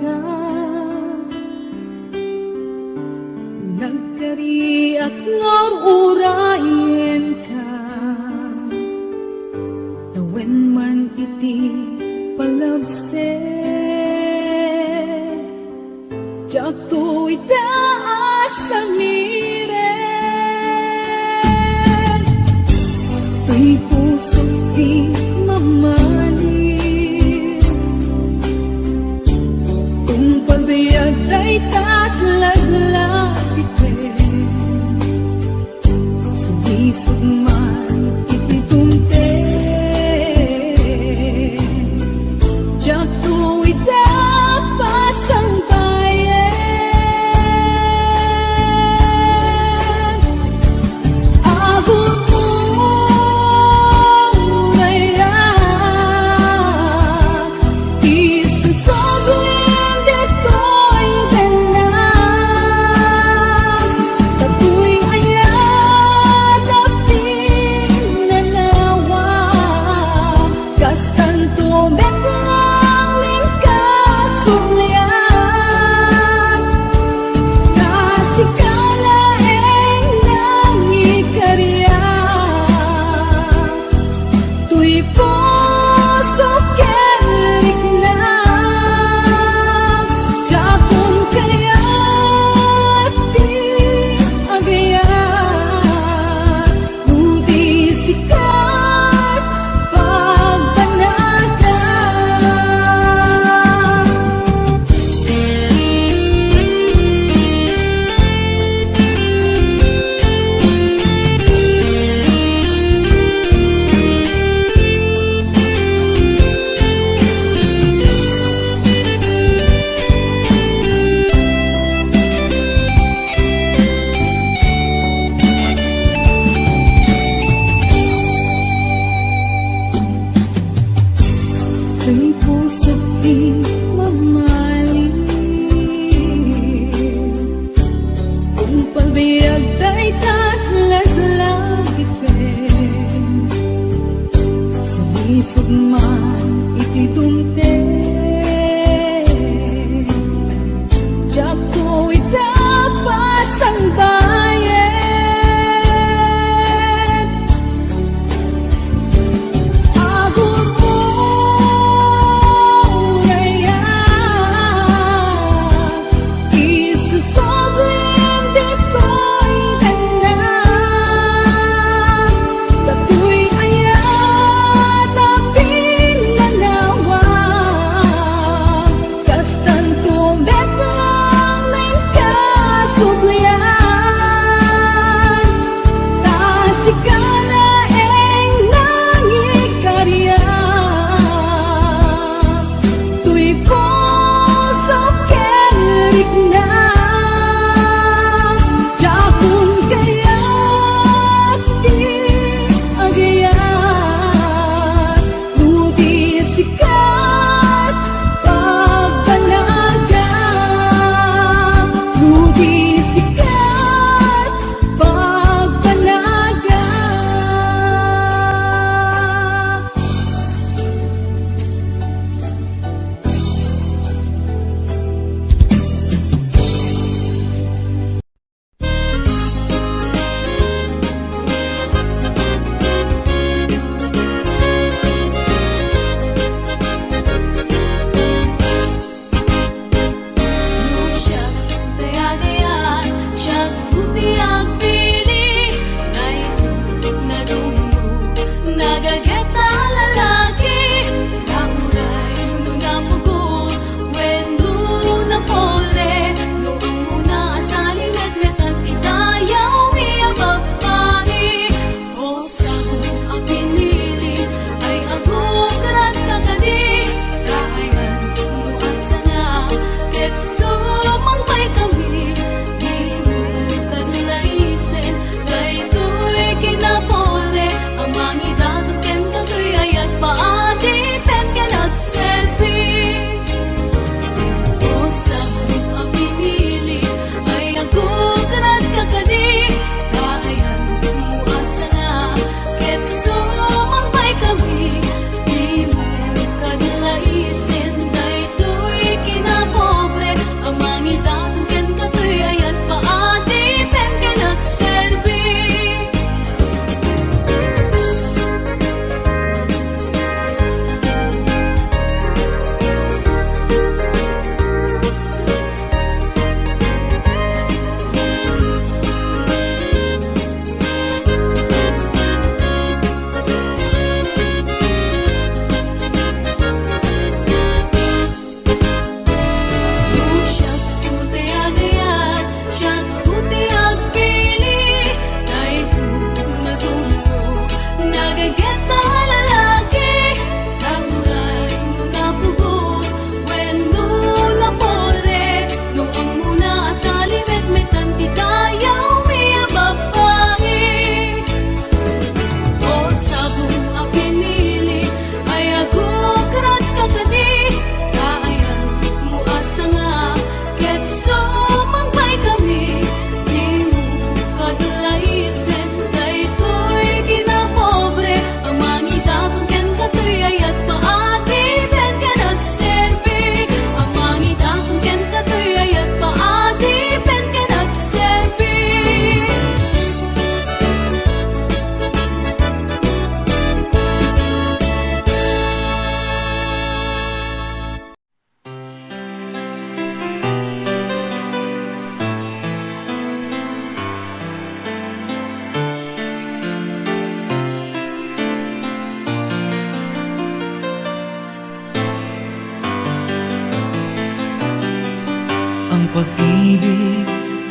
ka, nagkari at ngururayin ka, tawen man iti palabse, jak tu itaas sa mire, tuy puso di mamali, kung pagbayag ay tatlaglag ite, sumisog man iti tumte, jak tu itapas ang bayan, abot mo ngayon, isusoblin dito'y tanan, tato'y ayat at pinanawa, kastan tumek lang lingkasumlian, nasikalaeng nangikarya, tuy puso kelik na, jakon kaya't di agayan, budi sikat pagbanata. Tuy puso di mamaling, kung pagbayag ay tatlaglag ipin, sumisog man iti dumte, jak ko itapas ang bayan, abot mo ngayon, isusoblin dito'y tanan, tato'y ayat at pinanawa,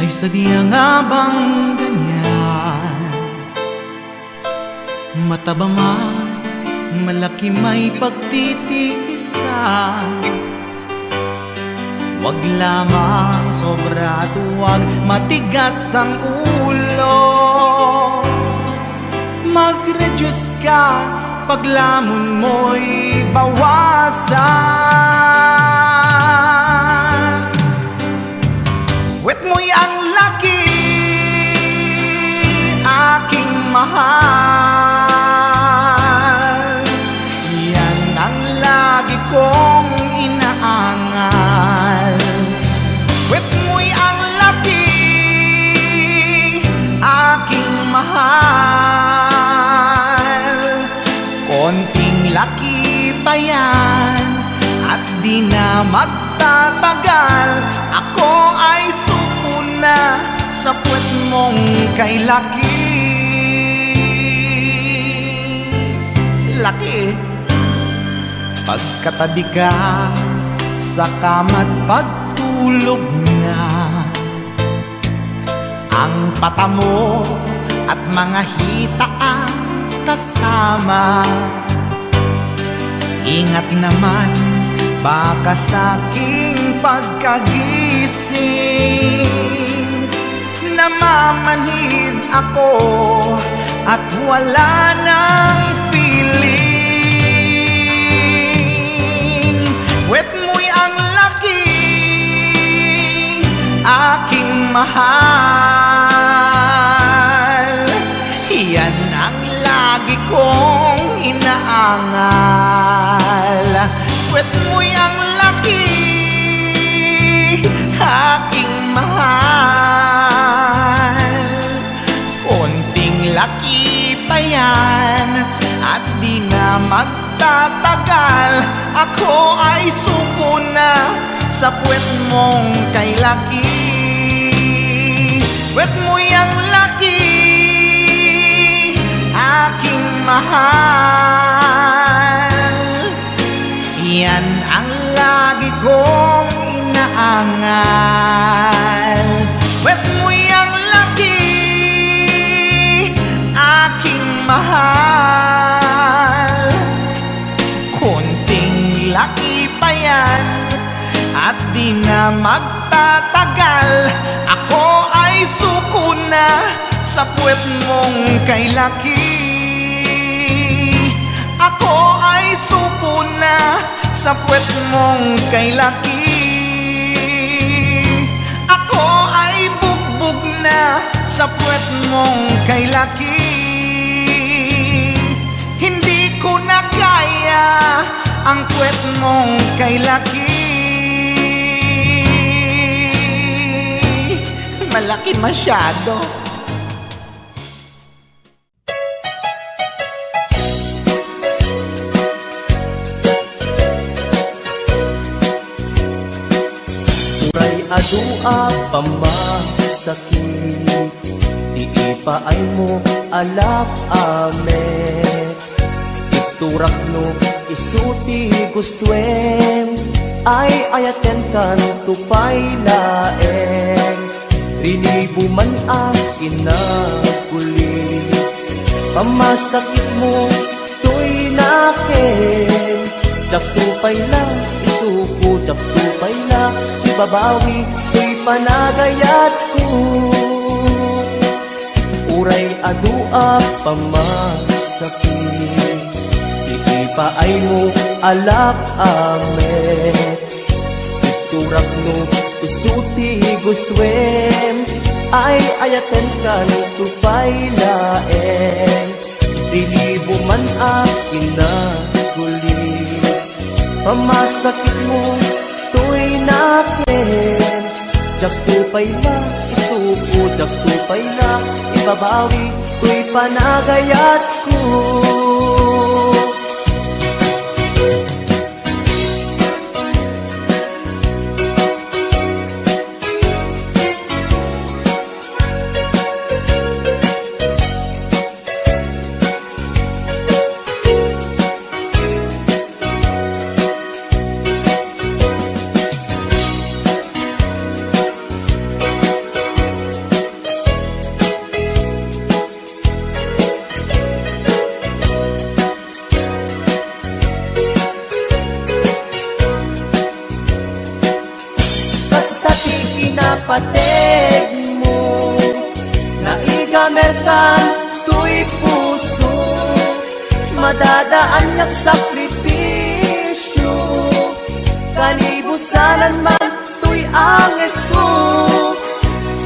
May sadya nga bang ganyan? Mataba man, malaki may pagtitiisan. Wag lamang sobra at huwag matigas ang ulo. Mag-reduce ka, paglamon mo'y bawasan. Wet mo'y ang laki, aking mahal. Yan ang lagi kong inaangal. Wet mo'y ang laki, aking mahal. Konting laki pa yan at di na magtatagal. Ako ay suko na sa puwet mong kay laki. Laki. Pagkatabi ka sa kama't pagtulog na, ang pata mo at mga hita ang kasama. Ingat naman, baka sa'king pagkagising namamanhid ako at wala nang feeling. Wet mo'y ang laki, aking mahal. Yan ang lagi kong inaangal. Wet mo'y ang laki, aking mahal. Konting laki pa yan at di na magtatagal. Ako ay suko na sa puwet mong kay laki. Wet mo'y ang laki, aking mahal. Yan ang lagi kong inaangal. Wet mo'y ang laki, aking mahal. Konting laki pa yan at di na magtatagal. Ako ay suko na sa puwet mong kay laki. Ako ay suko na sa puwet mong kay laki. Ako ay bugbog na sa puwet mong kay laki. Hindi ko na kaya ang puwet mong kay laki. Malaki masyado. Uray adua pamasakit, di ipaay mo alak ame. Iturak no isuti gustuen, ay ayaten kan tupay laeng. Rinibo man akin na kuli, pamasakit mo to'y nakin. Jaktupay na, isuko jaktupay na, ibabawi to'y panagayat ko. Uray adua pamasakit, iipaay mo alak ame. Iturak no isuti gustuen, ay ayaten kan tupay laeng. Rilibo man akin na kuli, pamasakit mo to'y nakin. Jaktupay na, isuko jaktupay na, ibabawi to'y panagayat ko. kinapateg mo, naigamerkan tuy puso, madadaan yak sakripisyo, kalibusanan man tuy anges ko,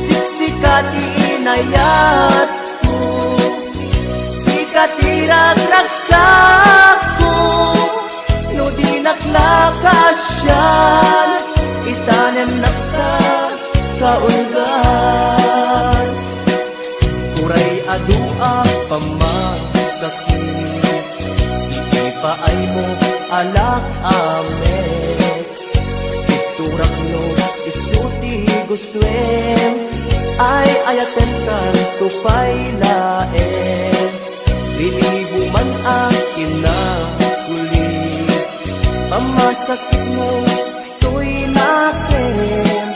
siksikat iinayat ko, sikat iragraksak ko, no di naklakasyan, itanem nakta kaulgan. Uray adua pamasakit, di pa ay mo alak amet, iturak no isuti gustuem, ay ayaten kan tupay laen, lilibo man ang kinakuli, pamasakit mo tuy naken,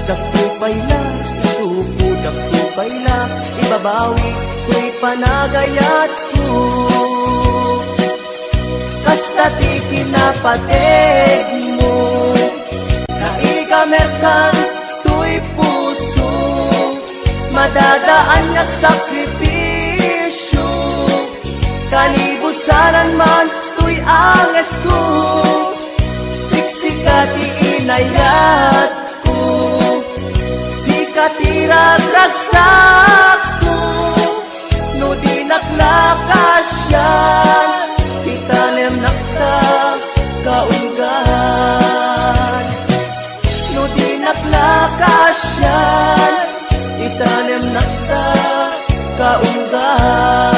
dakupay na isupo, dakupay na ibabawi, tuy panagayat ko, kasta ti kinapateg mo, naigamerkan tuy puso, madadaan yak sakripisyo, kalibusanan man tuy anges ko, siksikat iinayat ko, sikat iragraksak ko, no di naklakasyan, itanem nakta kaulgan, no di naklakasyan, itanem nakta kaulgan.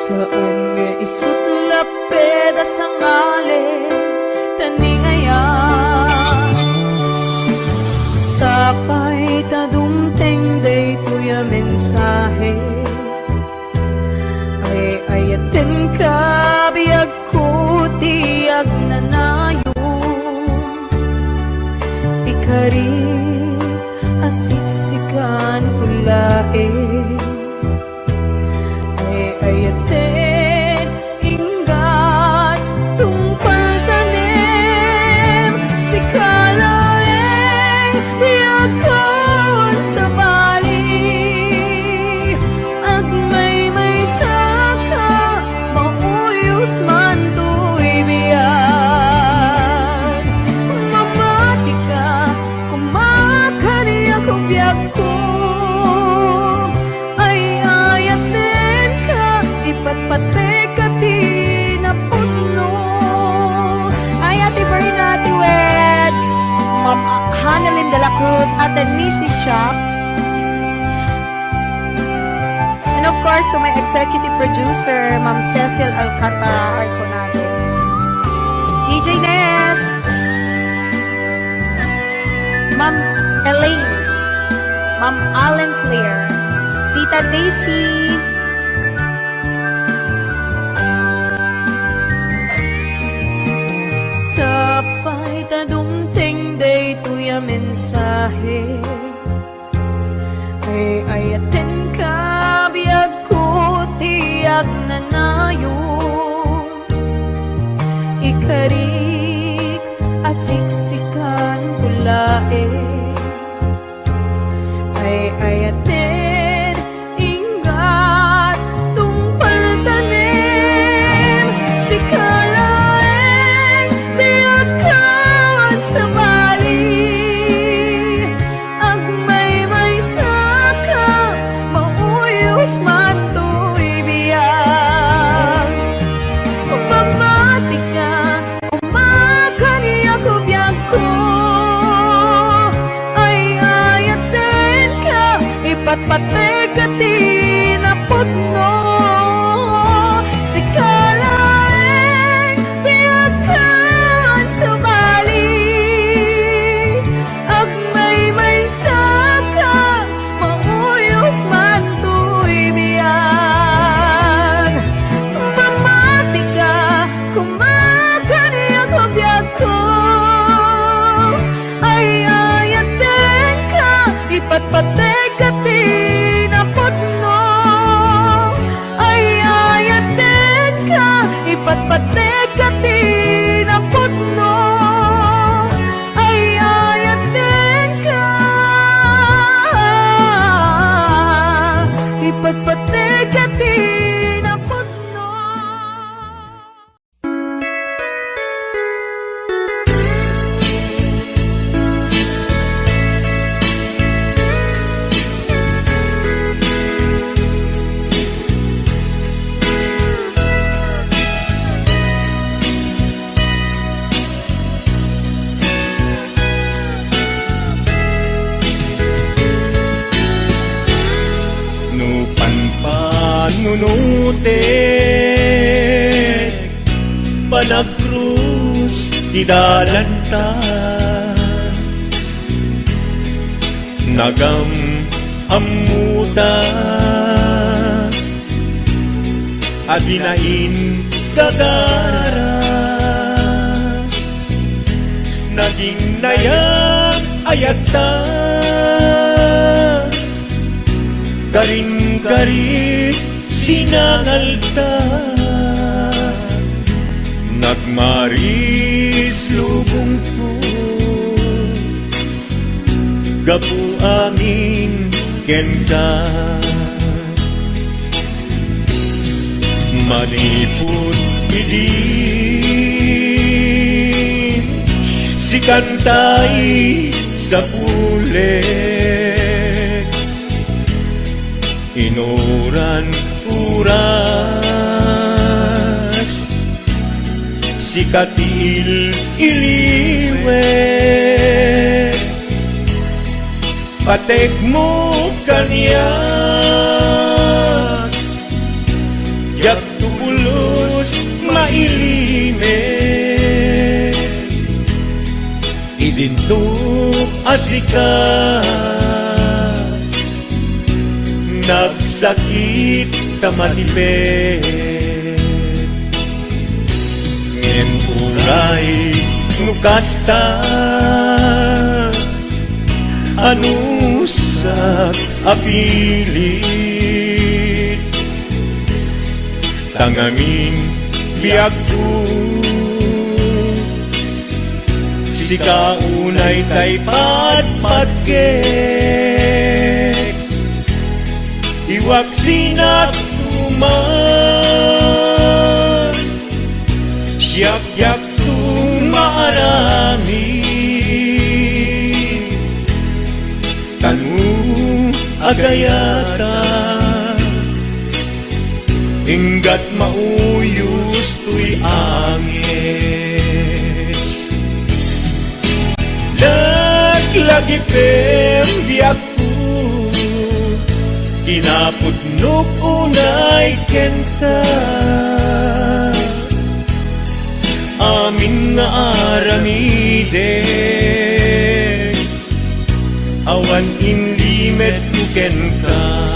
Saan nga isutlap peda sa ngalen taniayan, sapay tadumteng day tuya mensahe, ay ayaten ka biyag ko tiyag nanayo, ikari asiksikan ulae, ayaten inggat tungpal tanem, si kalaeng biyakawan sa bali, at may saka mauyos man to'y biyan, mamati ka kumakari ako biyak ko, patpate ka ti na puno. Ay, Ate Berna, duets, Ma'am Hanalyn de la Cruz at the Nishi Shop. And of course, to my executive producer, Ma'am Cecil Alcantara Arconado. DJ Ness, Ma'am Elaine, Ma'am Allen Claire, Tita Daisy, sapay tadumteng day tuya mensahe, ay ayaten ka biyag ko tiyag nanayo, ikarik asiksikan kulae, ay ayaten ingat tungpal tanem, si kalaeng biyakawan sa bali, ang may saka mauyos man to'y biyag, kumamati ka kumakani ako biyag ko, ay ayaten ka ipatpate ka ti na putno. panunutek panagkrus ti dalanta nagam amuta adinain gagara naging nayang ayagta karing-karit sinangalta nagmaris lubong ko gapu amin kenta manipod idin si kantay sa pulet inuran uras si katil iliwet patek mo kanya yak tulos mailime idinto asika nagsakit tamatipet ngem uray nukasta anusak apilit tangamin biag ko si kaunay tay patpatgek iwak sinak tuman siyak-yak tumarami tanu agayata inggat mauyos tuy angis lagi pembiak ko kinapudnok unay kenta amin nga aramide awan inlimet kuken ka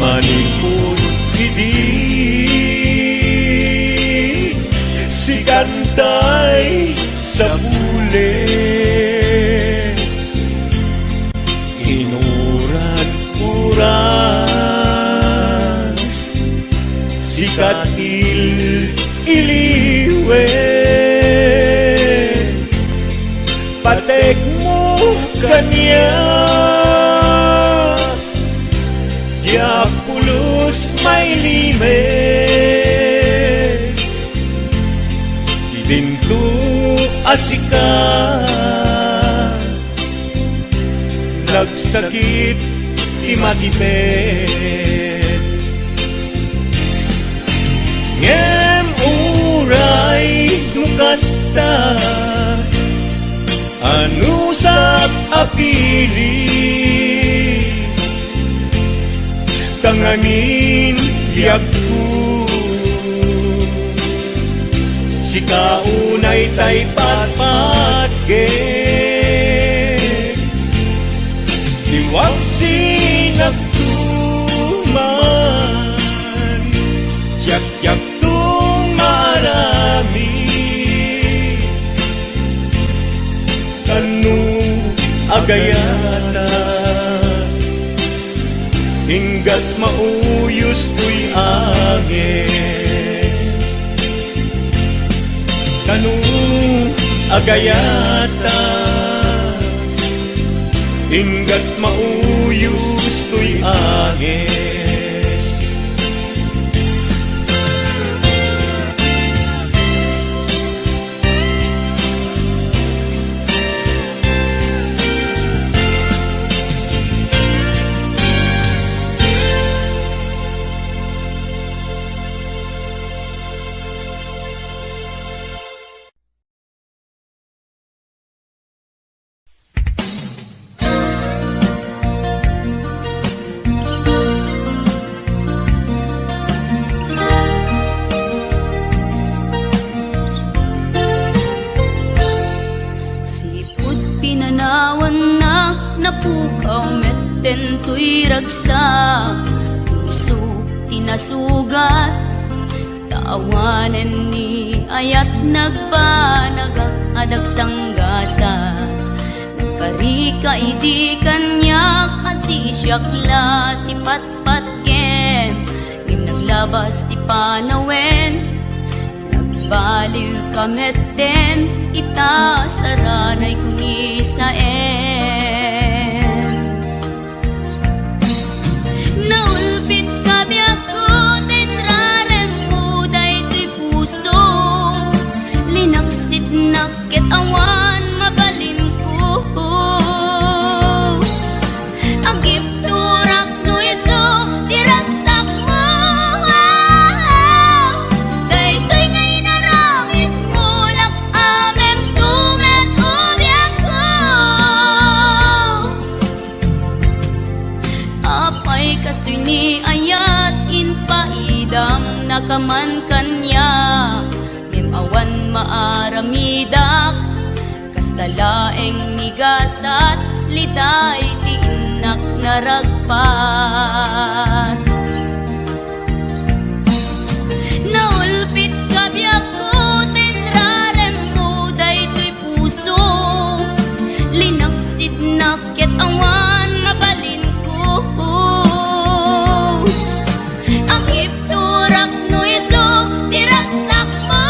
manipod hindi si kantay sa bulet inuran uras si katil iliwet patek mo kanya ya pulos may limet idinto asika nagsakit imatipet ngem uray nukasta anusak apili tanganin biag ko si kaunay tay patpatgek iwag sinagtuman yak-yak tumarami kanu agayata hinggat mauyos tuy agis kanu agayata hinggat mauyos tuy agis meten tuy ragsa, puso tinasugat, taawanan ni ayat nagbanagak adag sanggasa. Karika idi kanyak asisyak la ti patpatkem, ngim naglabas ti panawen, nagbaliw kameten ita saranay kuni saen. Naulpit kabi ako tenrarem mo daytoy puso, linaksit nakit awan mabalin ko. Agip turak no iso diragsak mo, daytoy ngay naramit mo lak amem tumet ubiak ko. Apay kastoy ni ayat inpaidam nakaman kanya, awan maaramidak kastalaeng nigasat liday ti inak naragpat. Naulpit kabiyak ko tenrarem mo daytoy puso, linaksid nakit awan mabalin ko. Ang ipturak no iso diragsak mo,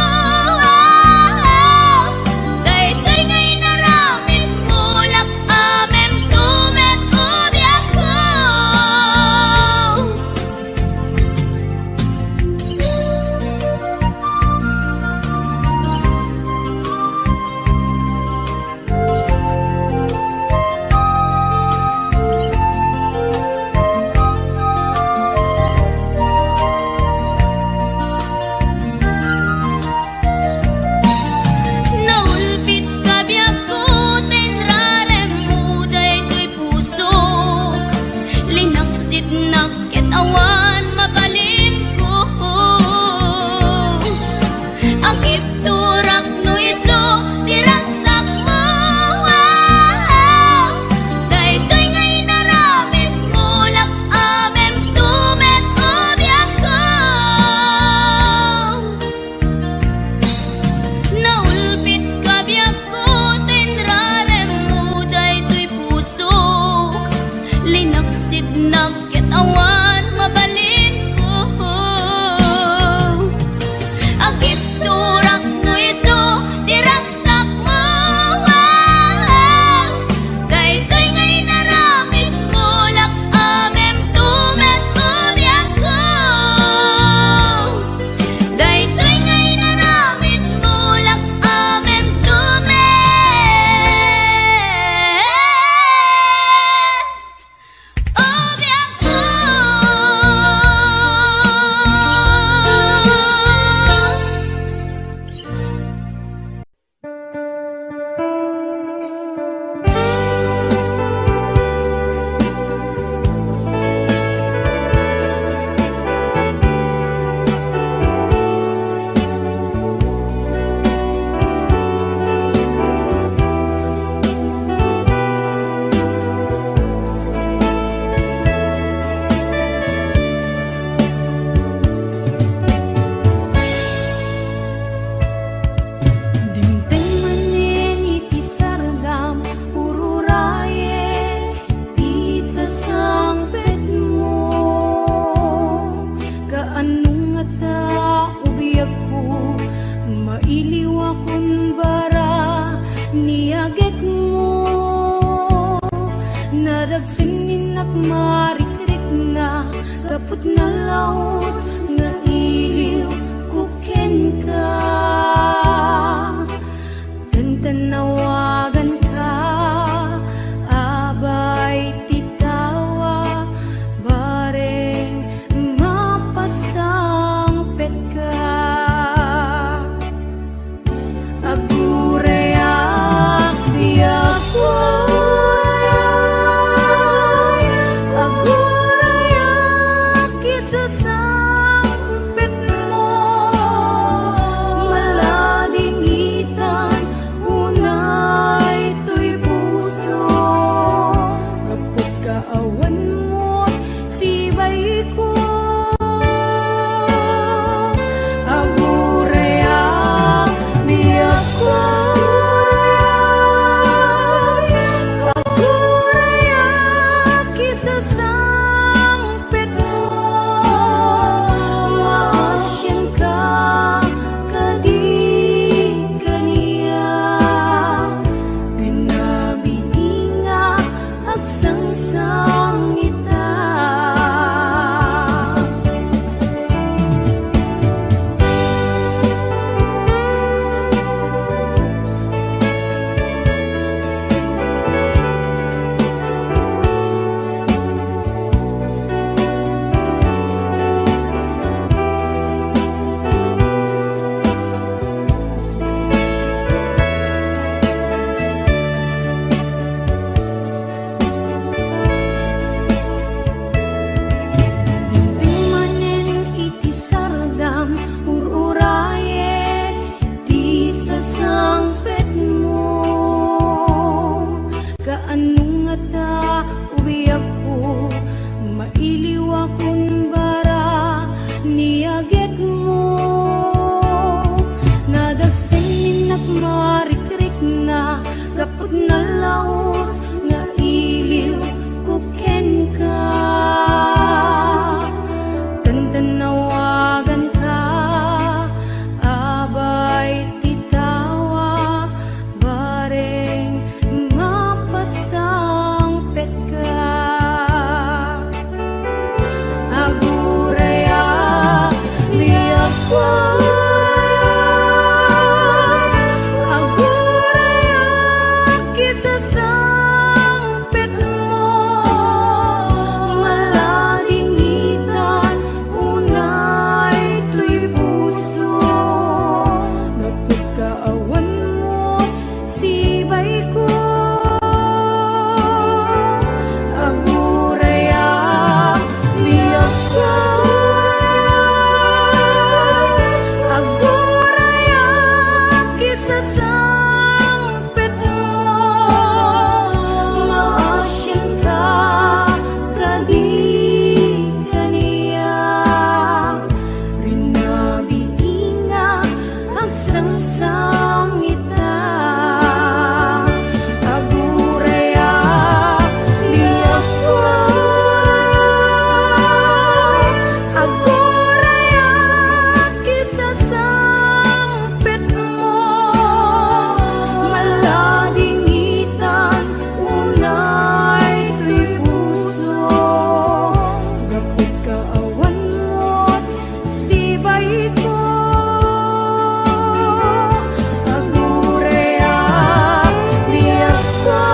marikrik na kaput na laos nga iliw kuken ka, dan tanawagan ka abay titawa bareng mapasangpet ka. Agurayak biyak unay kaawan mo sibay ko. Aguraya biyak ko, aguraya kisah sangpit mo. Maasyan ka kadi kaniya, binabiinga agsangsang ita. Manen iti sardam ururaye di sasangpet mo. Kaanong ata ubiyak ko, mailiw akong bara niyaget mo. Nadagsin nagmarikrik na kapag nalaos nga iliw kuken ka. Tandanawagan ka, abay titawa, bareng mapasangpet ka. Aguraya biyak ko, aguraya kisah sangpet mo. Malading hitan unay tuy puso, napod kaawan mo sibay ko. Aguraya biyak ko, aguraya kisah sangpet mo. Maasyan ka kadi kaniya, binabiinga agsangsang ita. Aguraya biyak ko, aguraya kisah sangpet mo. Malading hitan unay tuy puso, gapit kaawan mo sibay ko. Aguraya biyak ko,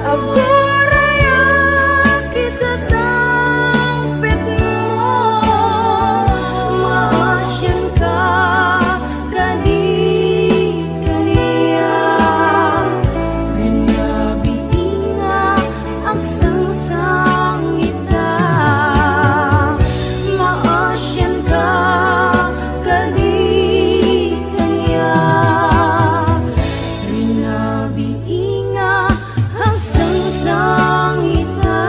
aguraya kisah sangpet mo. Maasyan ka kadi kaniya, binabiinga agsangsang ita. Maasyan ka kadi kaniya, binabiinga agsangsang ita.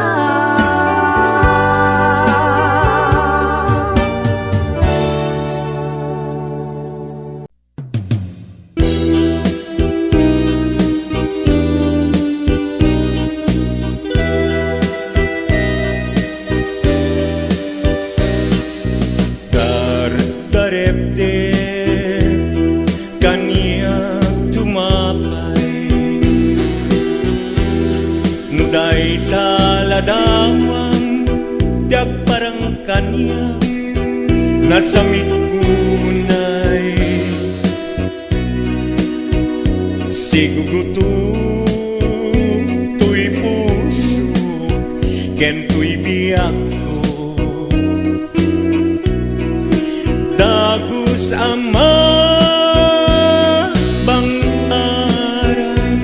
Dardarepte kaniya tumapay, nuday taladawang tiag parang kaniya nasamit kunay. Sigugutom tuy puso ken tuy biyak ko. Dagus ama bang aran,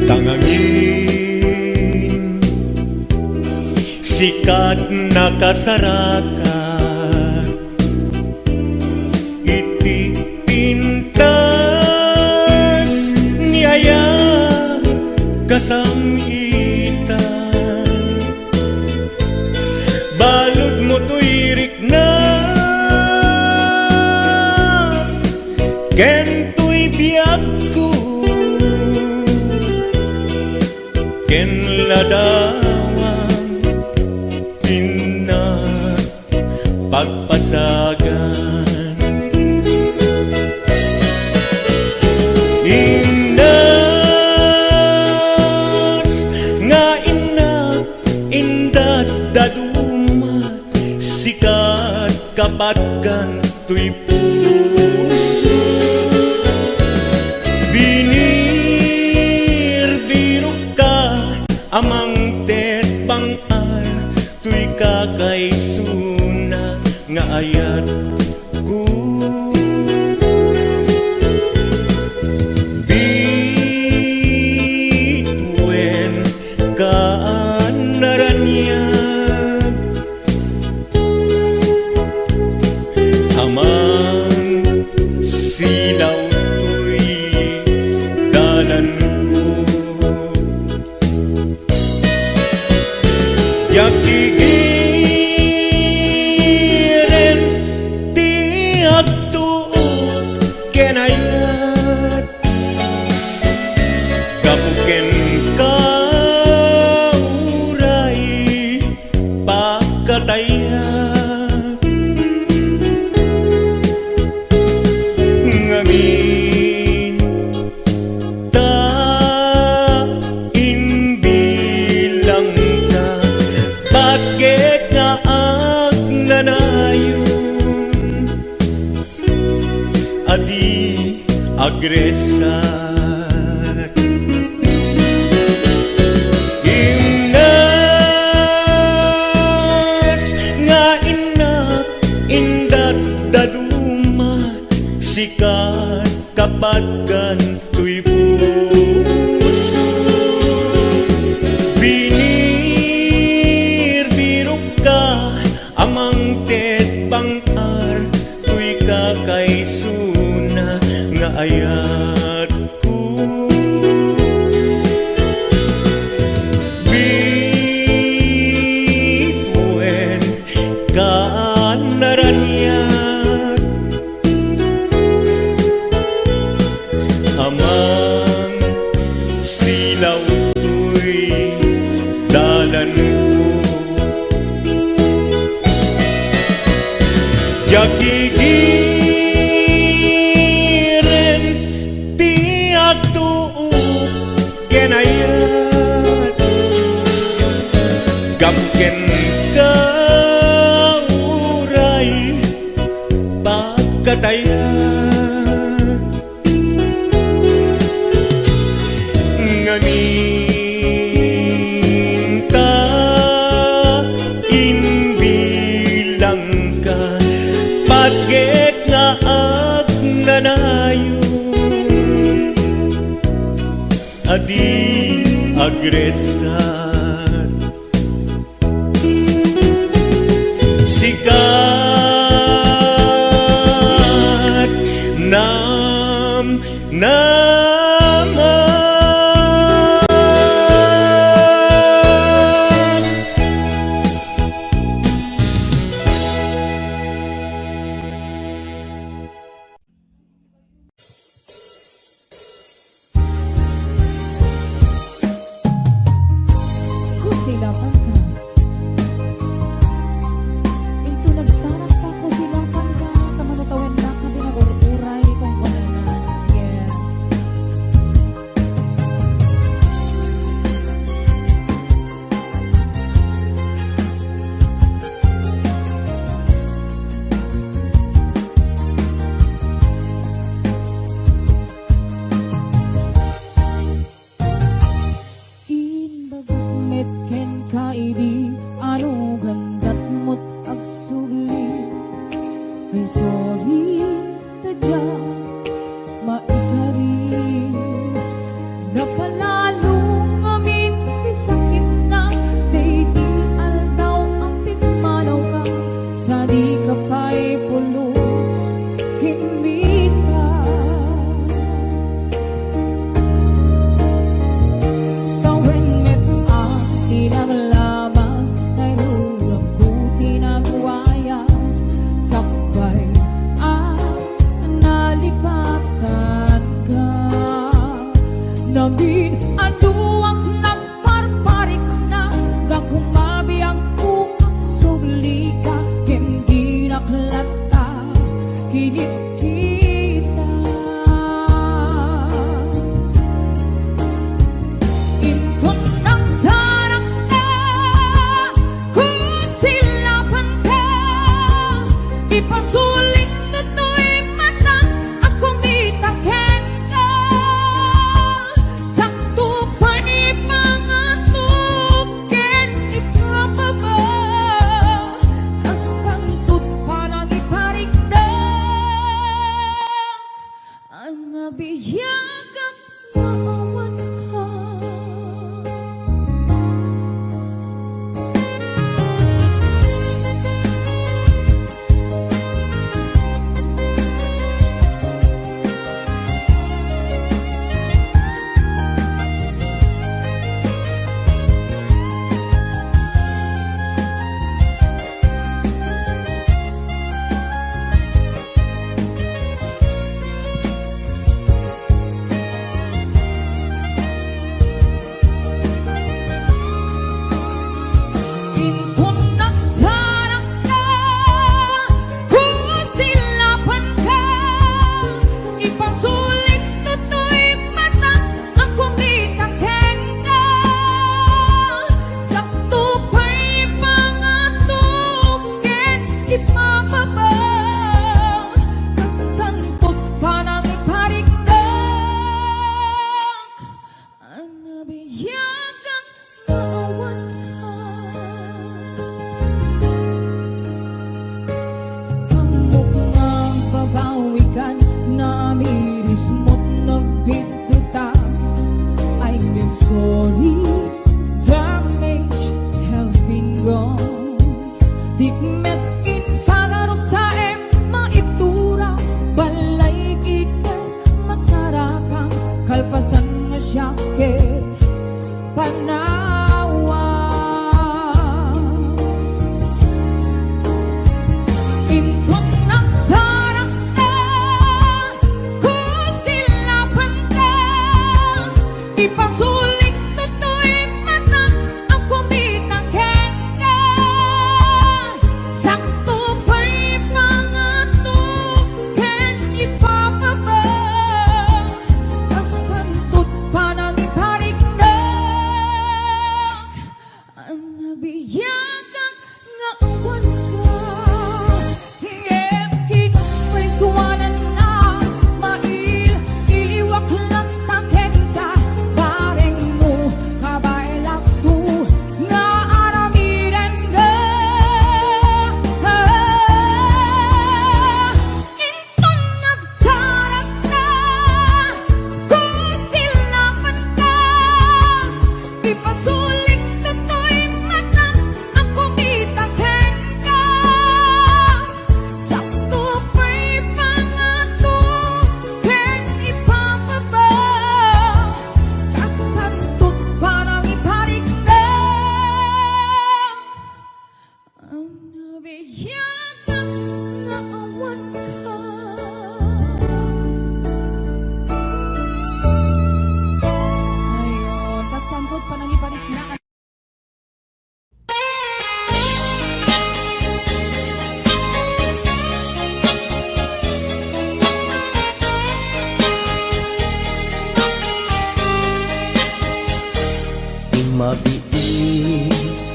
tangangin sikat na kasarakan, iti pintas kasamitan. Balod mo to'y rikna, ken to'y biyag ko, ken ladawang pagpasagan. Indas nga ina, indat daduma, sikat kapatkan tuy puso. Binir-biro ka amang tet bangal, tuy kakaisuna nga ayat ko. Bituin kaanaranyag, amang silaw to'y dalan ko. Yakigiren ti agtuo kenayat, kapuken ka uray pakatayat. Ngamin ta inbilang ka, bakit nga agnanayon adi agresat. Ingas nga inak indat daduma, sikat kapatkan tuy puso. Binir-biro ka amang tet bangar, tuy kakaisuna nga ayat ko. Bituin kaanaranyag, amang silaw to'y dalan ko. Yakigiren ti agtuo kenayat, gapken ka uray pakatayat. Ngamin ta inbilang ka, bakit nga agnanayon adi agresat. Sikat naman Kusilapan ka. Ito nagsarap ka, kusilapan ka. Tamanatawin na ka, binagururay kung kananan. Yes. Inbagmet ken kaidi, ano gandat mo't agsuli. Ay sorry, tadya, maikari. Napalalong amin, di sakit na. Dating aldaw ang pigmanaw ka. Sa di ka pa'y pulos, kinmi ka. namin anuang nagparparik na kakumabi ang ukap sublika kendi naklata kinit kita intun ng sarang na kung silapan ka ipasulit tutoy matang akong itaken ka sakto pa ni mga tuken ipapaba kastang tut parang iparik na ang nabiyagak na awan ka. Intun ng sarang na kung silapan ka ipasulit tutoy matang ang kumitaken ka sakto pa'y mga tuken ipapaba kastang pagpanang iparigdag ang nabiyagan na awan ka. Amok ngang babawikan na miris mo't nagbituta I'm sorry, damage has been gone di met in pagarong sa maitura balay kita masarakang kalpasan nga syakit panawa intun ng sarang na kung silapan ka ipasulit tutoy matang ang kumitaken ka sakto pa'y mga tuken ipapaba kastang tut parang iparigdag ang nabiyagan nga awan ka. Hingem kinumrisuanan na mail iliwak lang taken ka bareng mo kabailak tu nga aramiren ka intun nagtarap na kung silapan ka ipasulit tutoy matang ang kumitaken ka sakto pa'y mga tuken ipapaba kastang tut parang iparigdag ang nabiyagan na awan ka. Ayun, kastang tut parang iparigdag. Mabiin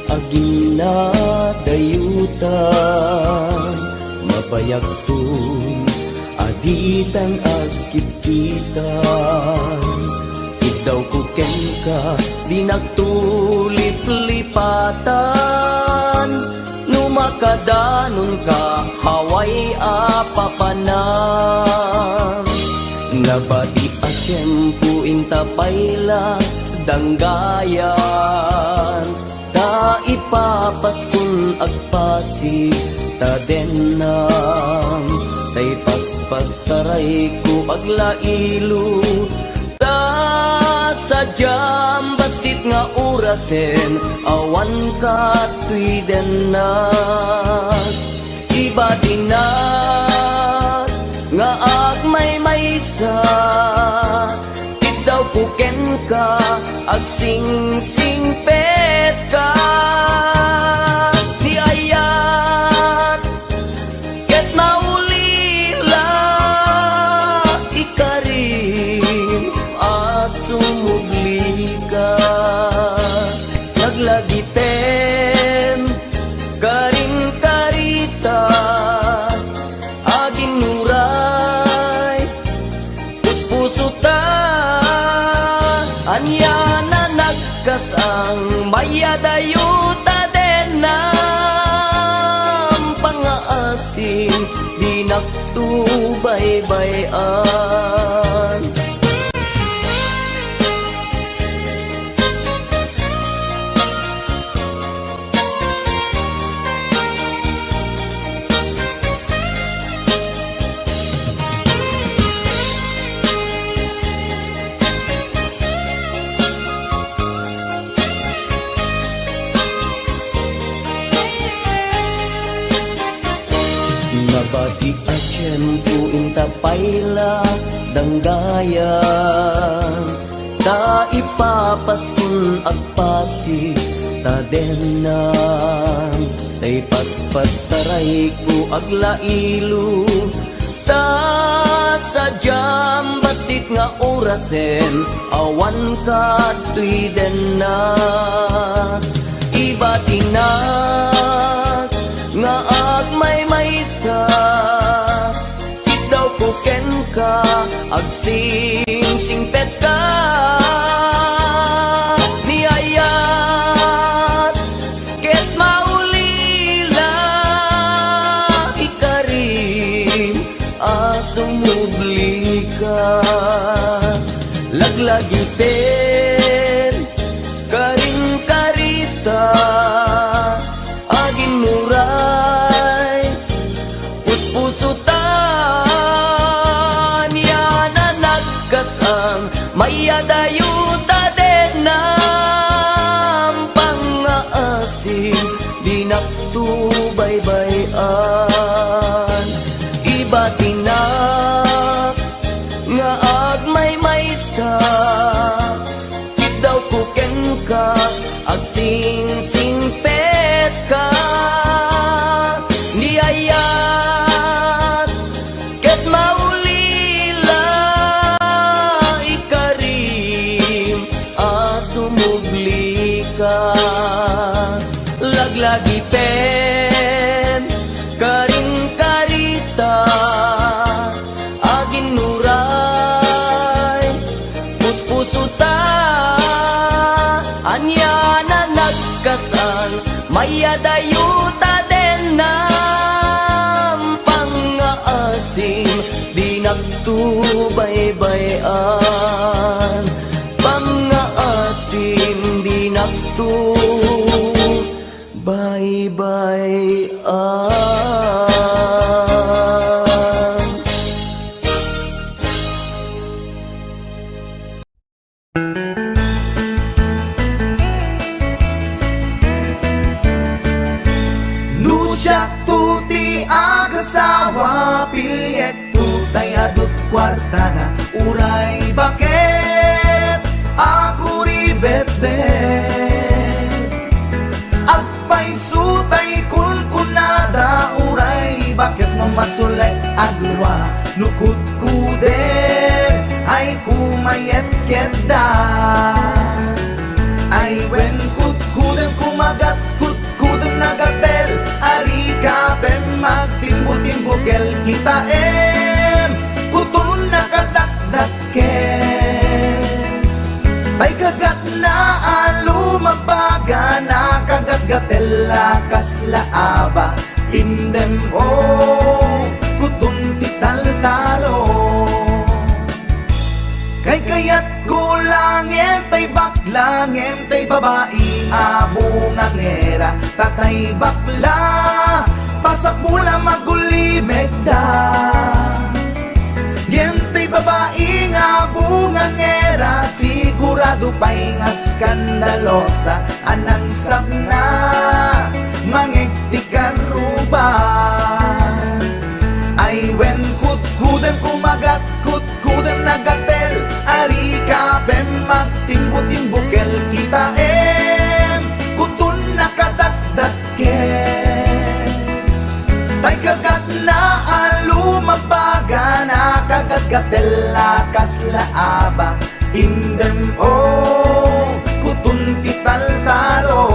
agina dayutan mabayagtun aditan agkitkitan idaw kuken ka di nagtulip-lipatan numakadanon ka haway apapanan nabati a tiyempo intapayla danggayan ta ipapaskun agpasi ta denang tay paspasaray ko aglailo ta sadyam batit nga orasen awan ka tuidenas iba dinat nga agmay maysa daw kuken ka ag sing-singpet ka ni ayat ket maulila ikarim asumugli ka naglagiten karing karita aging nuray puso ta anya na nagkasang mayadayuta den ng pangaasin di nagtubaybayan. Nabati a tiyempo inta payla danggayan ta ipapaskun agpasi ta denan tay paspas taray ko aglailo ta sadyam basit nga orasen awan ka tuy denan iba tinag nga agmay maysa ikaw kuken ka ag sing-singpet ka ni ayat ket maulila ikarim asumugli ka laglagiten karing karita aging nuray puspuso tan yan na nagkasang mayadayuta den ng pangaasin di nagtubaybayan iba tinak nga agmay maysa daw kuken ka ag sing-singpet ka ni ayat ket maulila ikarim asumugli ka laglagiten karing karita aging nuray puspuso ta anya na nagkasal mayadayuta den ng pangaasim di nagtubaybayan pangaasim di nagtubaybayan. Nusyak tuti agasawa pilyet tutay adut kwarta na uray bakit ako ribet-bet agpay sutay kulkunada uray bakit no masulay agluwa nukut kuder ay kumayet keda ay wen kut kudem kumagat kut kudem nagatel ari kapem magtimbo-timbo kel kita kutun nakadakdaken tay kagat na alumabaga na kagat-gatel lakas laaba indem kutun tital-talo kay kayat gulangin tay baklangin tay babae abungang era tatay bakla pasak mula magulimeg da gentay babae nga bungang era sigurado pa'y nga skandalosa anang sabna mangiktikan ruban ay wen kut kudem kumagat kut kudem nagatel ari kape timbo-timbokel kita kutun nakadakdaken. Tay kagat na alumabaga na kagat-gatela kaslaaba indem kutun tital-talo.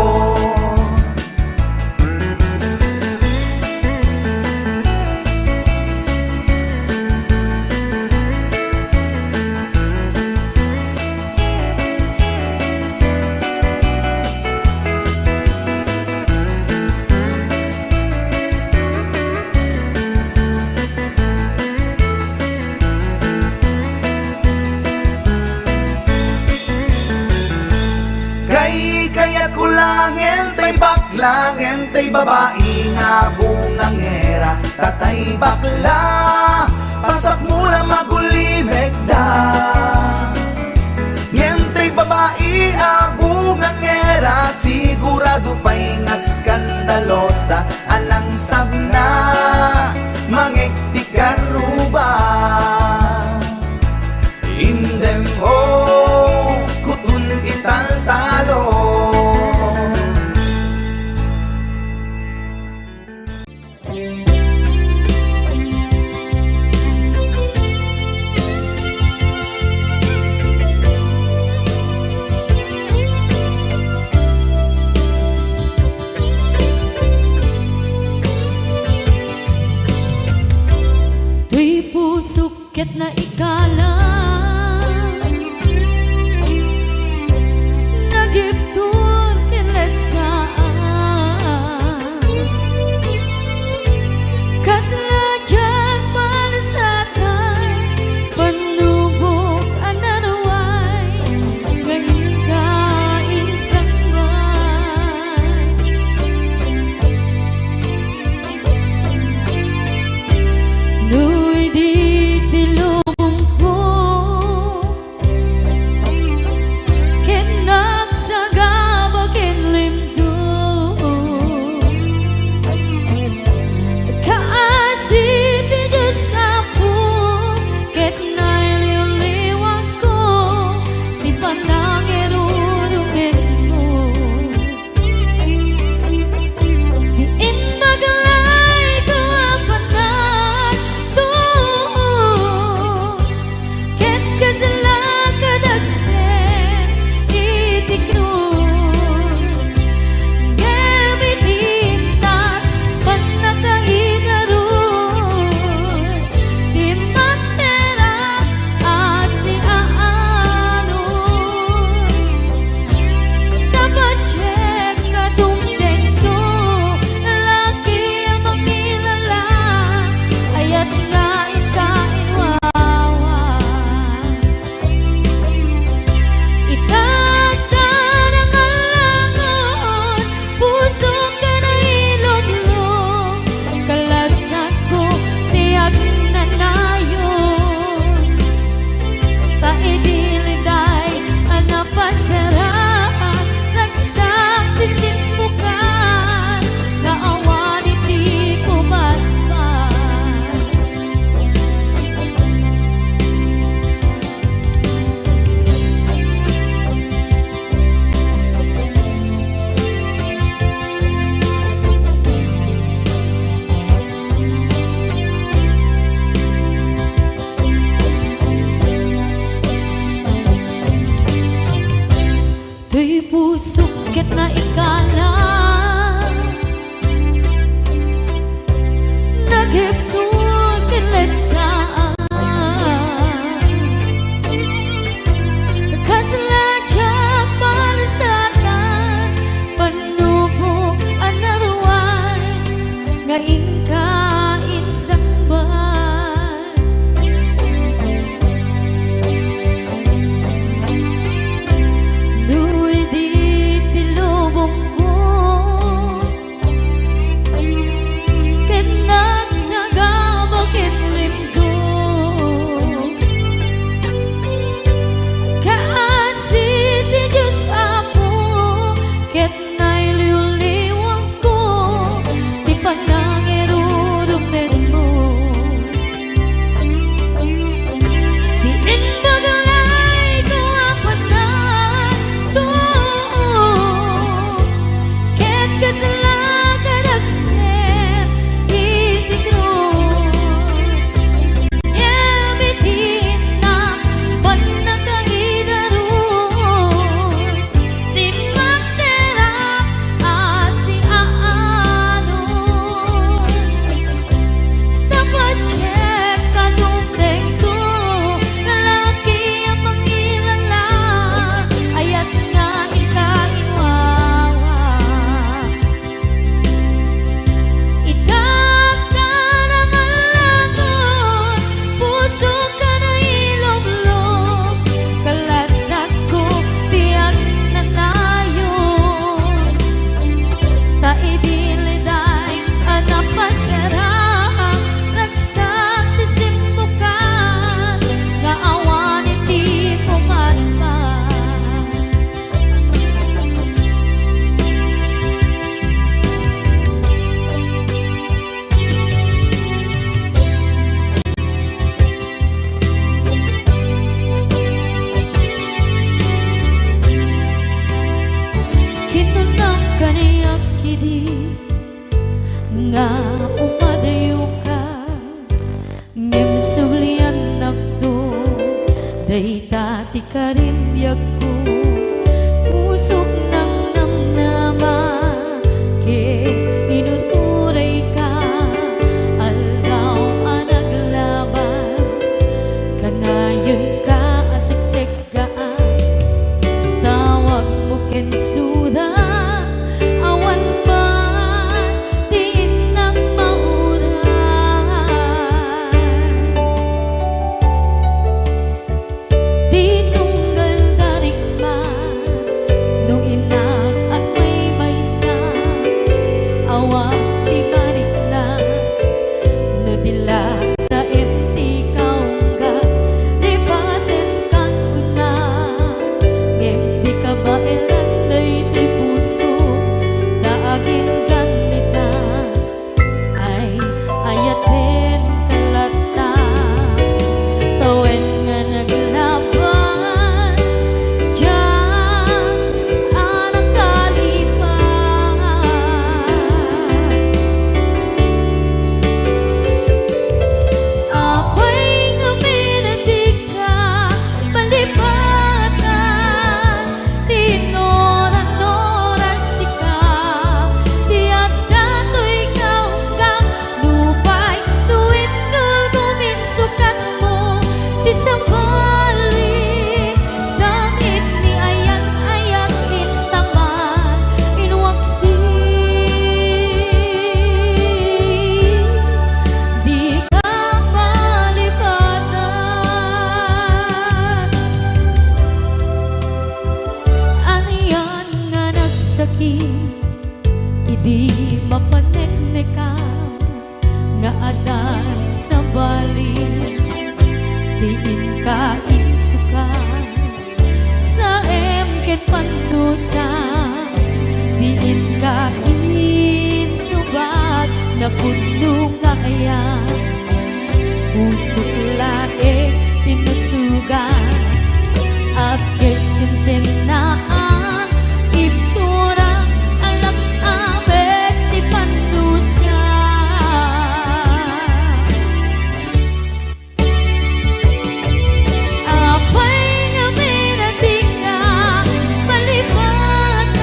Kaya kulangin tay baklangin tay babae nga bungangera tatay bakla pasak mula magulimeg da ngentay babae a bungangera sigurado pa'y nga skandalosa anang sabna mangektikan ruba indem kutun ital-talo. Tuy pusok ket na ikala nagiptur kilet kaan kaslajag palasatan panubok ananaway ngayon kain sangwan nuy di tilumpo ken nagsagaba ken limdo kaasit di Diyos ako ket nailiw-liwag ko di panangirurugin mo diin maglay ko ang panag to ket kasalan kadagsen itiknos gamitintat panakahidarus di matera asiaanos napachek kadungtento lalaki ang makilala ayat nga ikainwawa itagtarang alangon puso ka na ilumlong kalasat ko tiyak nanayon taidiliday anapasaraan nagsaktisin bukan naawan iti pumatman tuy pusok ket na ikala nagiptur kilet kaan kaslajag palasatan panubok anarway ngain kain sangban nuy di tilubong ko ket nagsaga nga umadayo ka ngem sulian nakdo day tati karimbyak ko pusok ng namnama ke inuturay ka aldaw anaglabas kanayon ka asiksik ka tawag mo kensura awan ba din ng mauran di tunggal darik man nung inak at may maysa awak di barik na no dila sa empty kaungga libaten kan kuna ngem di ka ba elanday di puso daagin ganita ay ayaten kalata tawen nga naglabas diyan anak kalipan apay nga minadig ka palipatan tinoran-noran sika tiyak dato'y kaunggang lupay tuwid nulgumin sukat mo di sabali sangit ni ayan-ayan intaman inwaksi di ka palipatan aniyan nga nagsakit idi mapanekneka nga adan sa bali diin ka insuka sa emket pandusa diin ka insubat na puno nga ayan pusok lae tinusugan Apkes kinsen na iptura alam abet di pandusa apay nga minatig ka palipatan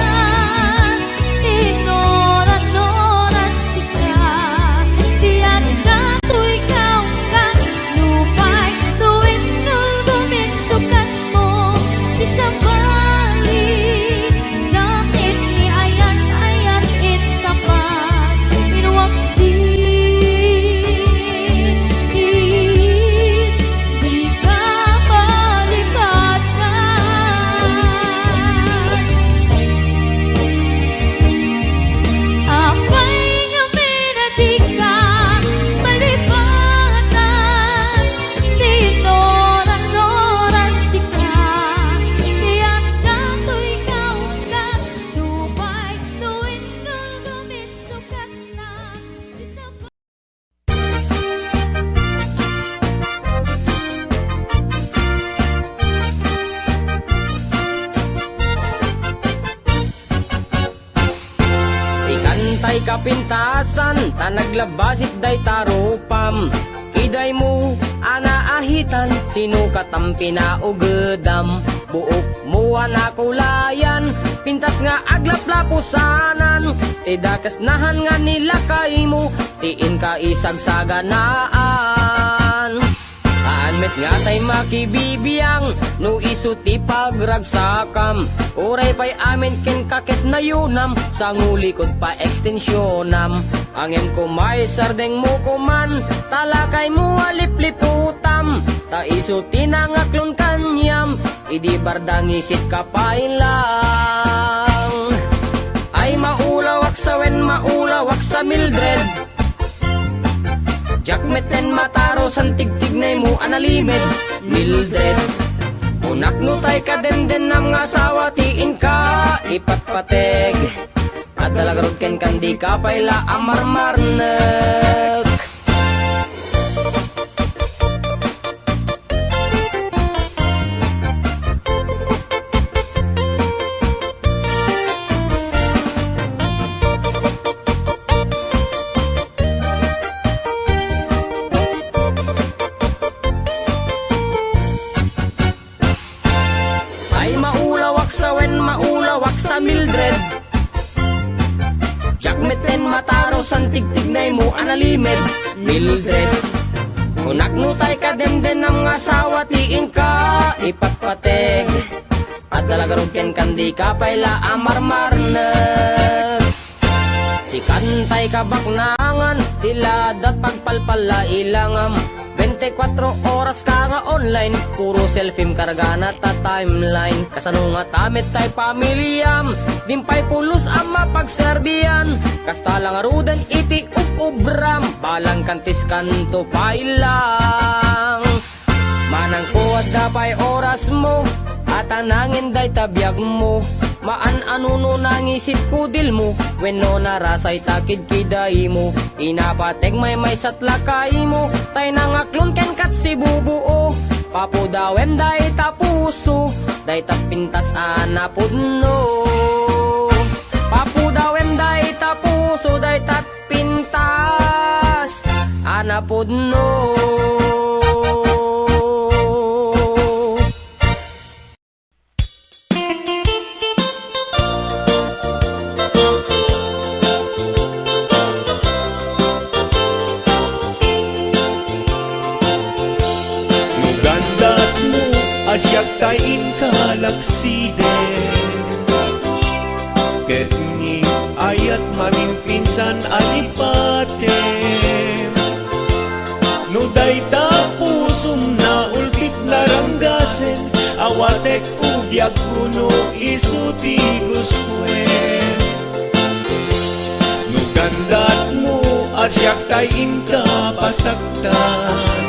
tinoran-noran sika tiyan dato'y kaunggang lupay tuwid nulgumin sukat mo di sabali sakit ni ayan-ayan itapat inwaksi di ka palipatan apay nga minadig ka palipatan tinoran-noran sika tiyak dato'y kaunggan lupay tuwid nulgumin sukat na di sabali Si kantay kapintasan ta naglabasit day tarupam iday mo anaahitan sino katampi na ugedam buok mo anakulayan pintas nga aglaplapusanan tidakas nahan nga nila kay mo tiin ka isagsaganaan Anmet nga tay makibibiyang no isu ti pagragsakam Uray pa'y amin ken kakit na yunam sa ngulikod pa ekstensyonam Angem ko may sardeng mo kuman talakay mo alipliputam Ta isu tinangaklon kanyam idi bardang isit kapailang Ay maulawak sa wen maulawak sa Mildred Jakmeten mataro san tigtignay mo analimed Mildred Unak no tay ka den nam nga asawa tiin ka ipatpateg At talagarod ken kandi ka payla amarmarnek sa Mildred. Jakmeten mataro san tigtignay mo analimed Mildred. Kunak nutay ka demden ng asawa tiin ka ipatpateg. At dalagarod ken kandi ka payla amarmarneg. Si kantay ka baknangan tiladat pagpalpala ilangam. 24 oras ka nga online, puro selfie kargana ta timeline. Kasano nga tamit tay pamilyam, dimpay pulos ang mapagserbiyan. Kasta lang arudan iti ubram, balang kantis kanto pailang. Manang kuwad dapay oras mo, at anangin day tabiyag mo. Maan anuno nangisit kudil mo, wenno narasay takid kiday mo. Inapateg may satlakay mo, tay nangaklon ken kat si bubuo. Papudawem day tapuso, day tapintas anapudno. Papudawem day tapuso, day tatpintas anapudno. Asyak tain kalaksiden Ketni ayat maminpinsan alipatem Nuday tapusum na ulpit naranggasen Awatek ubyak kuno isuti guswen Nugandat mo asyak tain kapasaktan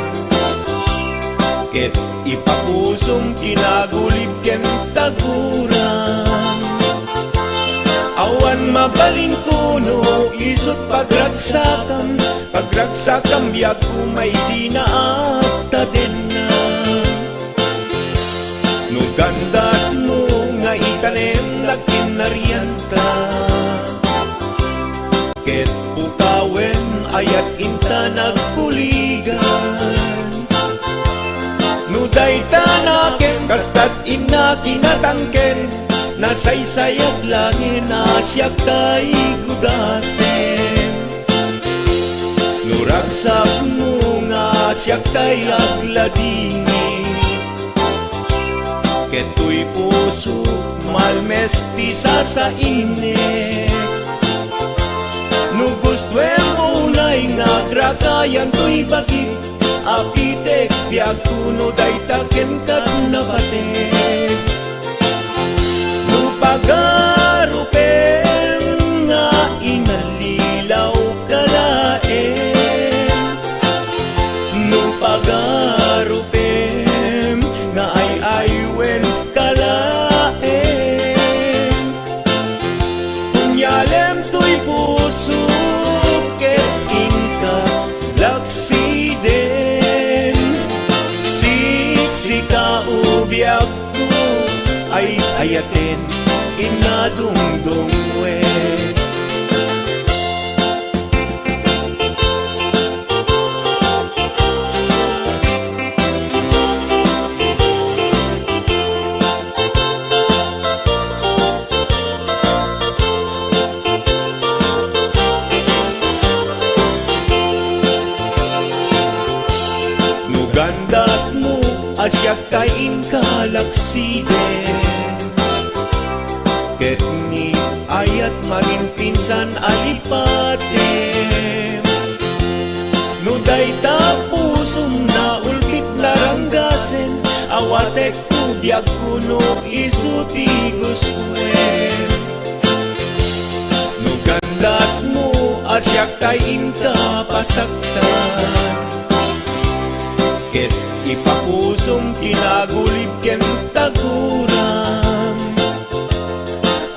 Ket ipapusong kinagulib ken taguran Awan mabalin kuno isot pagragsakam Pagragsakam biag kumay sinaakta din na Nugandat mo nga itanem nagkinarianta Ket pukawen ayat inta nagkuligan Nuday tanaken, kastat ina kinatangken Nasaysayag langin asyak tay gudasen Nuragsak mo nga asyak tay agladini Keto'y puso malmesti sa init Nugustwen mo na'y nagragayan to'y bagit Apitek biag kuno day taken kat nabatek Nupagarupen nga inalilaw kalaen Nupagarupen nga ay-aywen kalaen Kunyalem to'y puso ket inka laksiden Kaubiyag ko ay ayatin inadungdungwe Nugandat mo asyak kain kalaksiden Ketni ayat maginpinsan alipatem Nuday tapusum na ulpit laranggasen Awatek kubyak kuno isuti guswen Nugandat mo asyak kain kapasaktan Ket ipapusong kinagulib ken taguran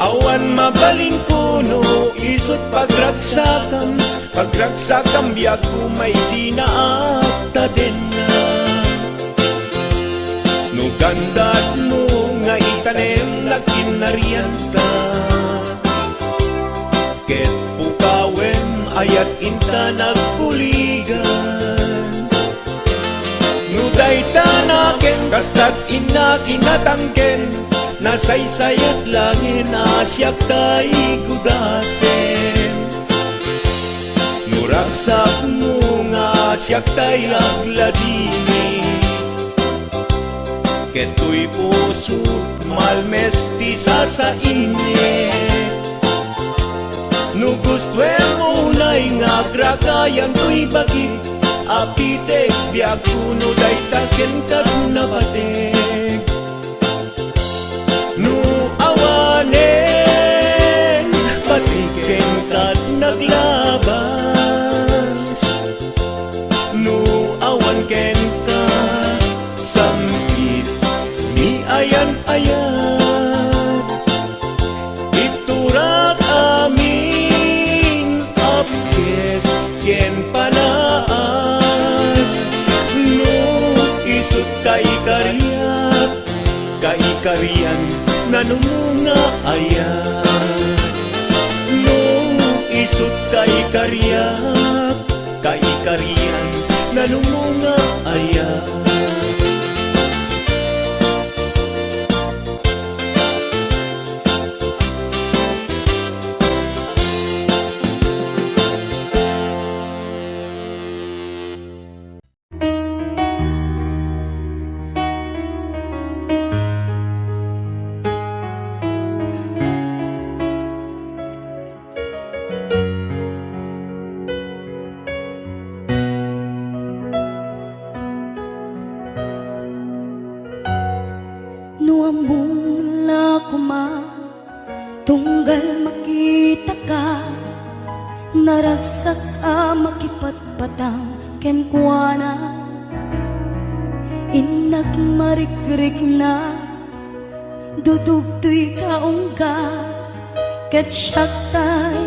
Awan mabalin kuno isot pagragsakam Pagragsakam biag kumay sinaakta din na Nugandat mo nga itanem nagkinarianta Ket pukawen ayat inta nagkuligan Nuday tanaken, kastat ina kinatangken nasaysay at langin asyak tay gudasen. Nuragsak mo nga asyak tay agladini, keto'y puso malmesti sa init. No gustuel mo unay nga gragayan to'y bagit, apitek biag kuno day taken kat nabatek. No awanen patiken kat naglabas, no awan ken ka sampit ni ayan-ayan. Iturak amin apkes ken panaas, no isut kaikarian nanumunga ayan. No isut kaikarian nanumunga ayan. No among lakuma tunggal makita ka, naragsak a makipatpatang kenkwana. Inak marikrik na dudugtoy kaungga, ket syaktay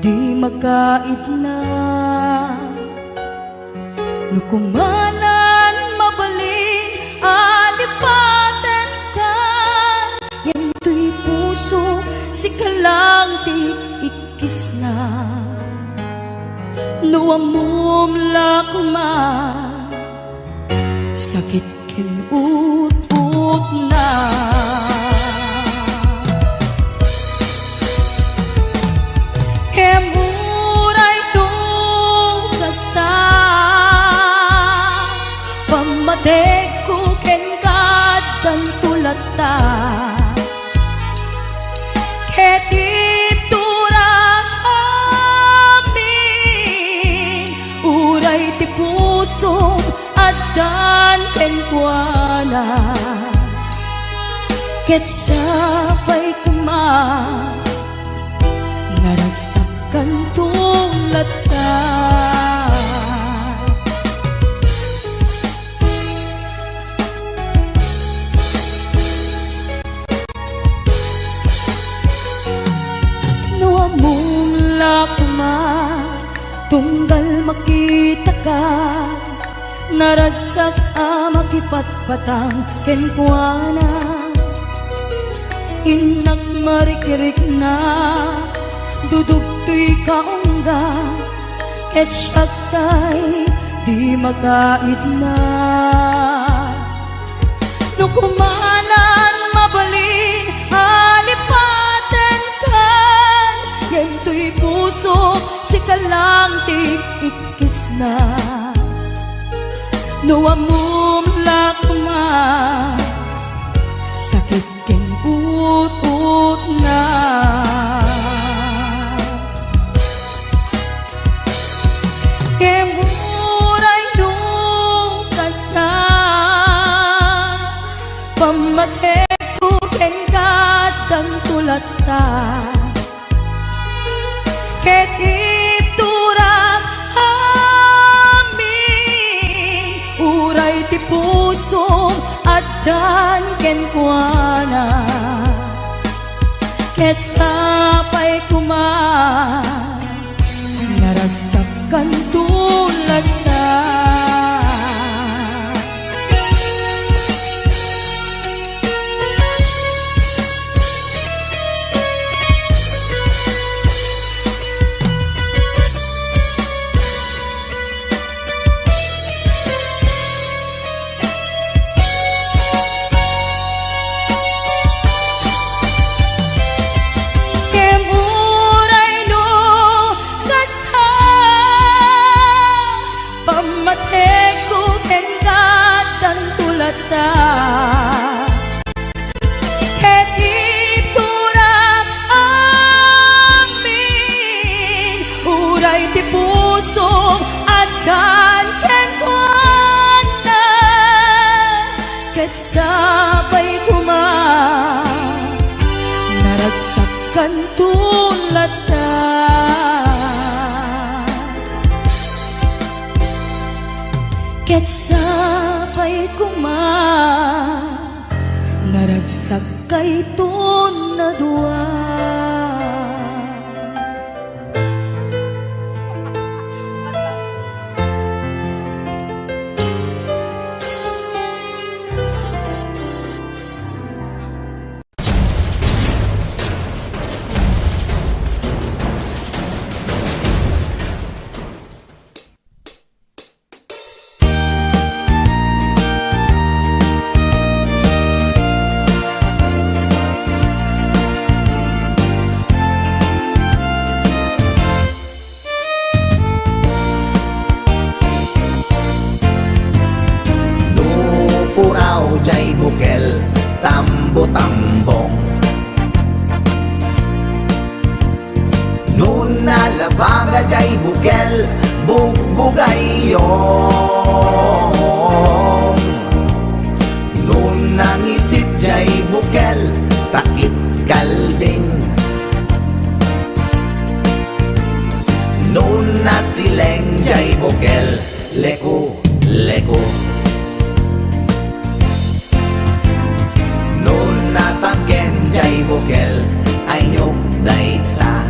di magkait na. No kumanan mabalin alipaten kan, yan to'y puso si kalang ti ikis na. No amom lakuma sakit ken ut-ut na. Kemuray tong kasta pamatek ko ken kadang tulata, ketip turak amin uray ti puso adan ken kuana. Ket sapay kuma naragsakan tong lata. No among lakuma tunggal makita ka, naragsak a makipatpatang kenkwana. Inak marikirik na dudugtoy kaungga, ket syaktay di magkait na. No kumanan mabalin alipaten kan, yan to'y puso si kalang ti ikis na. No amum lakuma sakit ken ut-ut na. Kemuray nung kasta pamatek ko ken kadang tulata, ket iturak amin uray ti puso adan ken kuana. Ket sapay kuma naragsakan tulata. naragsakan tulad ta. Ket sapay kuma naragsak kay ton na dua. Puraw jay bukel, tambo-tambong. Nun nalabaga jay bukel, bugbugayong. Nun nangisit jay bukel, takit kalding. Nun nasileng jay bukel, leku-leku. Natangken jay bukel ay nyog dayta.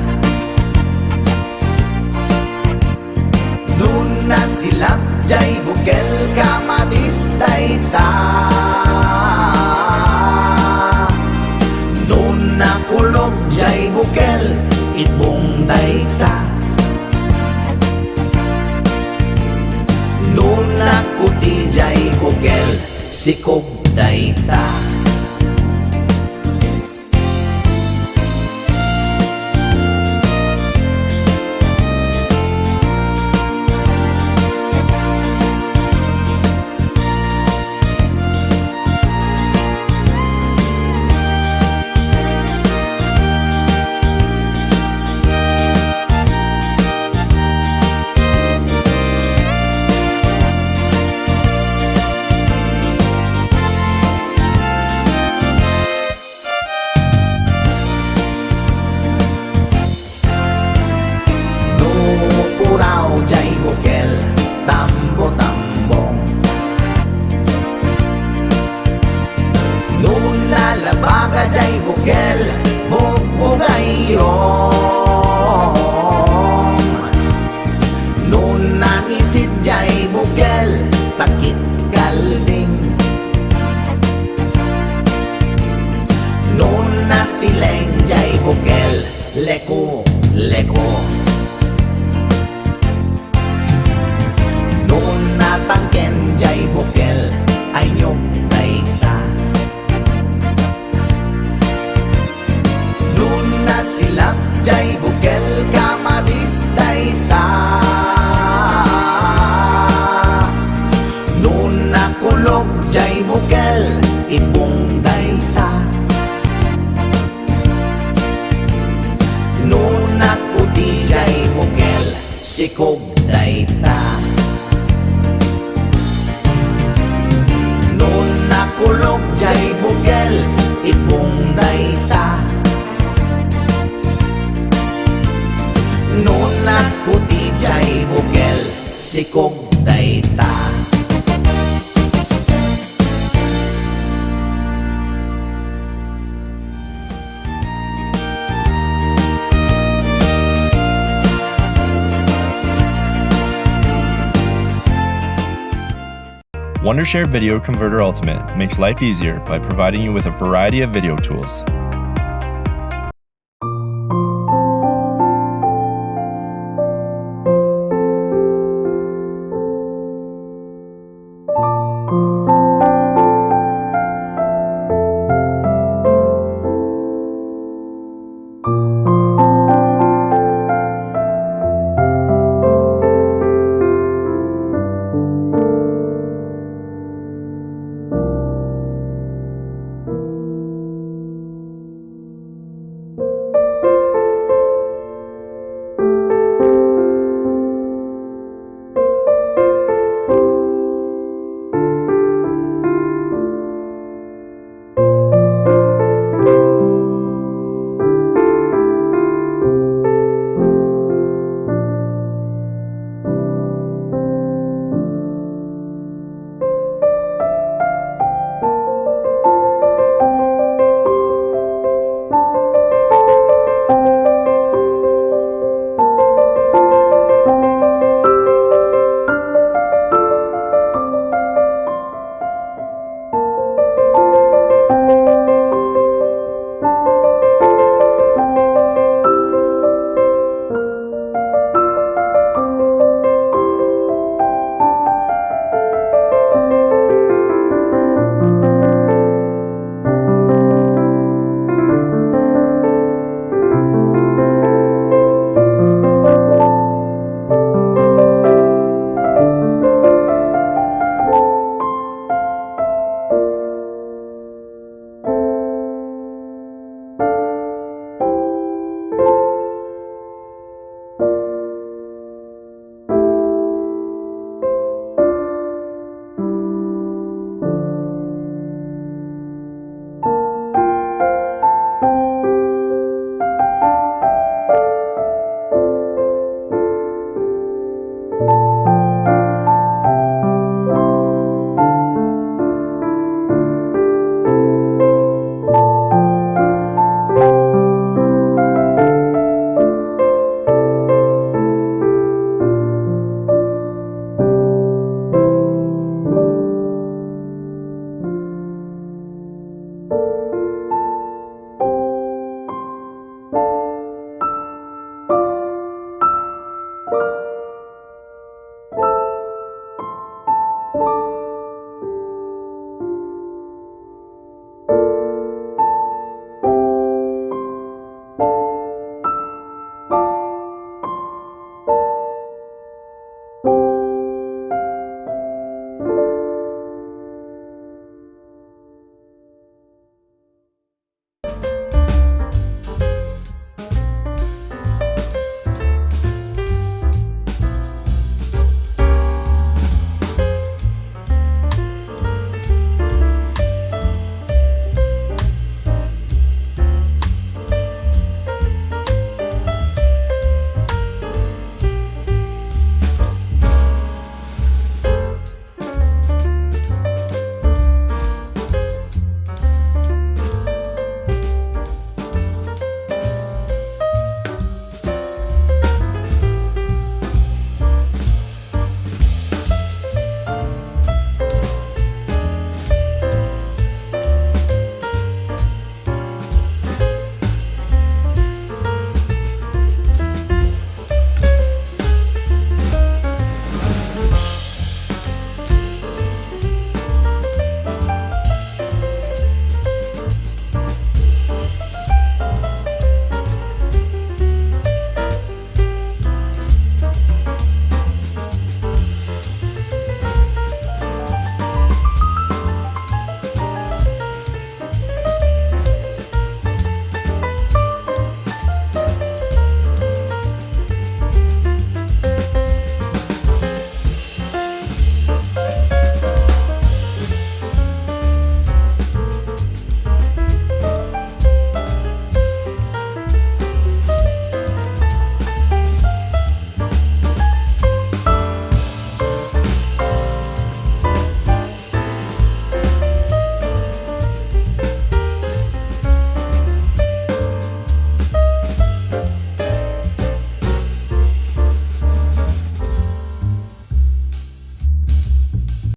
Nun nasilap jay bukel kamadis dayta. Nun nakulog jay bukel itbong dayta. Nun nakuti jay bukel sikog dayta. Puraw jay bukel, tambo-tambong. Nun nalabaga jay bukel, bugbugayong. Nun nangisit jay bukel, takit kalding. Nun nasileng jay bukel, leku-leku. Nun natangken jay bukel ay nyog dayta. Nun nasilap jay bukel kamadis dayta. Nun nakulog jay bukel itbong dayta. Nun nakuti jay bukel sikog dayta. Kulog jay bukel itbong dayta. Nun nakuti jay bukel sikog dayta. Wondershare Video Converter Ultimate makes life easier by providing you with a variety of video tools.